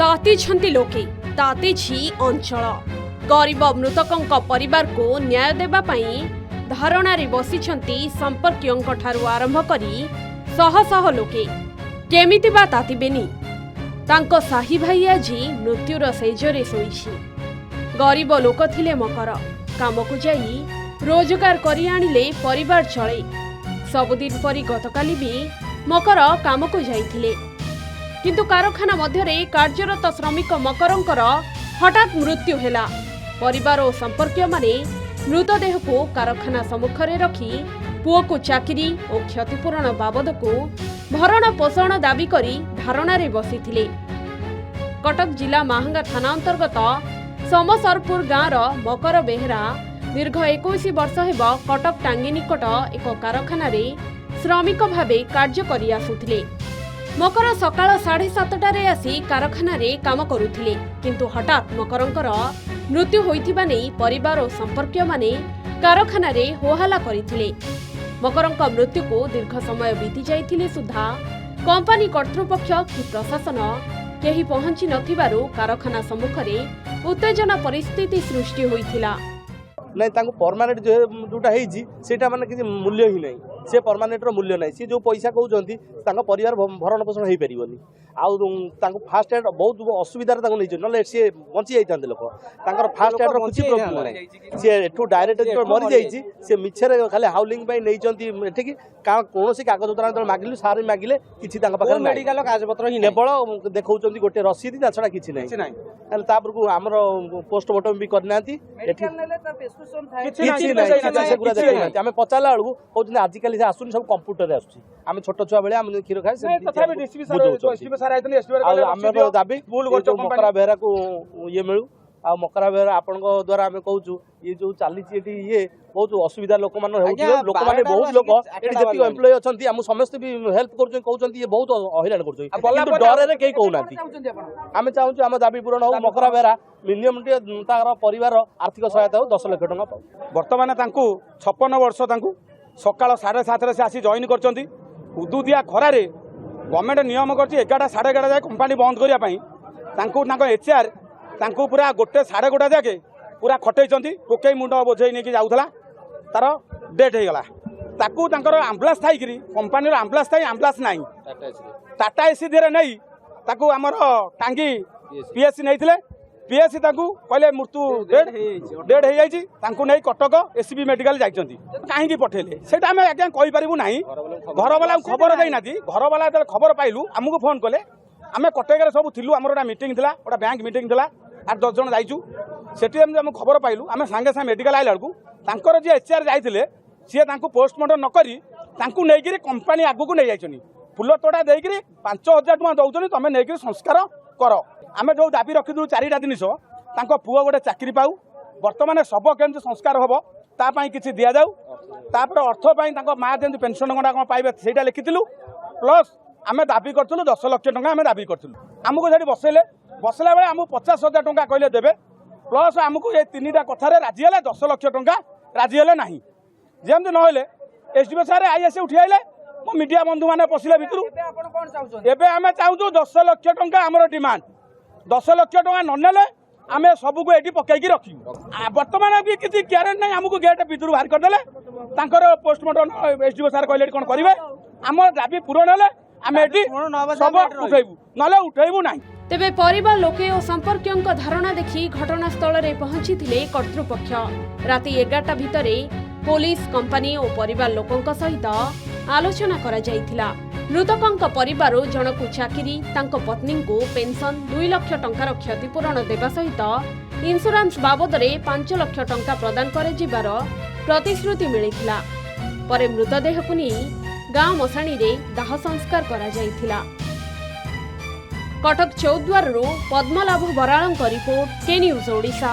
तातिछंती लोके तातिछि अंचल गरीब मृतकों परिवार को न्याय देबा पई धारणारे बसिछंती संपर्कियों ठारू आरंभ करी शह शह लोके केमिति बा तातिबेनी तांको साही भाई आजी मृत्युर सेजरे शोइछि। गरीब लोक थिले मकर कामकु जाई रोजगार करी आनिले परिवार चले। सबुदिन परी गतकाली भी मकर कामकु जाइथिले किंतु कारखाना मध्यरे कार्यरत श्रमिक मकरंकर हठात मृत्यु हेला। परिवार और संपर्कीय माने मृतदेह को कारखाना सम्मुखरे रखी पुओ को चाकरी और क्षतिपूरण बाबद को भरण पोषण दाबी करी धारणारे बसिथिले। कटक जिला माहांगा थाना अंतर्गत समसरपुर गाँवर मकर बेहेरा दीर्घ 21 वर्ष हेब कटक टांगी निकट एक कारखाना श्रमिक भावे कार्य करि आसुथिले। मकर सकाळ 7:30 आसी कारखाना काम करुथिले किंतु हठात मकरंकर मृत्यु होइथिबा नै परिवार और संपर्कीय माने कारखाना होहल्ला करिथिले। मकरंक मृत्यु को दीर्घ समय बीती जाइथिले सुधा कंपनी कर्तृपक्ष कि प्रशासन केही पहुंची नथिबारु कारखाना सम्मुखरे उत्तेजना परिस्थिति सृष्टि होइथिला। नहीं परमानेंट जोटा सेटा माने किसी मूल्य ही नहीं से परमानेंट मूल्य नहीं सी जो पैसा कहते परिवार भरण पोषण हो पारनि आउ फास्ट एड बहुत असुविधा ना सी बची जाते लोक फास्ट एड किसी प्रोब्लेम ना सी एठू डायरेक्ट मरी जाइए सी मिछरे खाली हाउलिंग एठिक कौन कागज मागिलु सार मागिले किसी मेडिकल कागजपत्र केवल देखा गोटे रसीद छड़ा किसी ना आमर पोस्टमार्टम भी करना आम पचारा बेलू कहते आजिकल आसुनि सब कंप्यूटर आम छोट छुआ बेले आम क्षीर खाए दाबी मकरा बेहरा को ये मिलू आ मकरा बेहरा आपण द्वारा आम कहूँ ये जो चली ये बहुत असुविधा लोक मैंने बहुत लोग ये एम्प्लॉय अच्छा आम समस्त भी हेल्प कर ये बहुत हईराण कर डर कहीं कहना आम चाहूँ आम दाबी पूरण हो मकरा बेहरा मिनिमम परिवार आर्थिक सहायता हो 10 लाख टका पाऊ। बर्तमान 56 वर्ष सकाल 7:30 से आसी जॉइन कर उदुदिया खरारे गवर्नमेंट नियम कर 11:30 जाए कंपनी बंद करने एचआर पूरा 1:30 जाके पूरा खटे टोकई मुंड बोझे नहीं जाऊला तार डेथ हो गला आम्बुलांस थी कंपानी आम्बुलांस थी आम्बुलांस ना टाटा एसी धीरे नहीं आमर टांगी पीएससी नहीं पीएससी कहले मृत्यु डेड हो जाए कटक एसबी मेडिकल जाइए कहीं पठेले से आम आज्ञा कहींपारू ना घर वाला खबर देना घर वाला जो खबर पाइलु आमको फोन कले आम कटक सब थिलु आम गोटे मीटिंग था गोटे बैंक मीटिंग था 8-10 जन जाइचु सेठी आम खबर पाइलु आम सांगे सांगे मेडिकल आइला बेलू जी एचआर जाइए सी पोस्टमार्टम नक कंपानी आगू नहीं जाइए फुल तोड़ा देकर 5,000 टଙ୍କା दौरान तुम नहीं संस्कार कर आम जो दाबी रखी 4टा जिनिस पुओ गोटे चाकरी पाऊ बर्तमान सब केमती संस्कार हम तापाई किसी दि जाऊपर अर्थ माँ जमी पेनसन गंडा कौन पाइबे से लिखिलु प्लस आम दाबी करूँ 10 लाख टଙ୍କା आम दाबी करूँ आमको से बसला बेले आमको 50,000 टଙ୍କା कहले देवे प्लस आमको ये 3टा कथार राजी है 10 लाख टଙ୍କା राजी है ना जमी ना एसडीओ सारे आईएस उठी आइले मो मीडिया बंधु मैंने पशिले भितर एवं आम चाहूँ 10 लाख टଙ୍କା आमर डिमांड 10 लाख टଙ୍କା ननेले आम सबको ये पकईकी रखू बर्तमान भी किसी ग्यारेंटी ना आमको गेट भितर बाहर करदे पोस्टमार्टम एसडीओ सार कहले कौन करेंगे आम दाबी पूरण है आम सब उठेबू ना उठेबू ना। तेबे परिवार लोके और संपर्कियों धारणा देखि घटनास्थल में पहुंची कर्तृपक्ष राति 11टा भितरे पुलिस कंपनी और परिवार लोकों सहित आलोचना करा जाइथिला। मृतकों परिवार जनकु चाकरी तांको पत्नी को पेंशन 2 लाख टंकार क्षतिपूरण देवा सहित इंश्योरेंस बाबद 5 लाख टंका प्रदान करे जिबार प्रतिश्रुति मिलिथिला। परे मृतदेह को नहीं गाँव मशाणी रे दाह संस्कार करा जाइथिला। कटक चौद्वार पद्मलाभ बराल रिपोर्ट के न्यूज ओडिशा।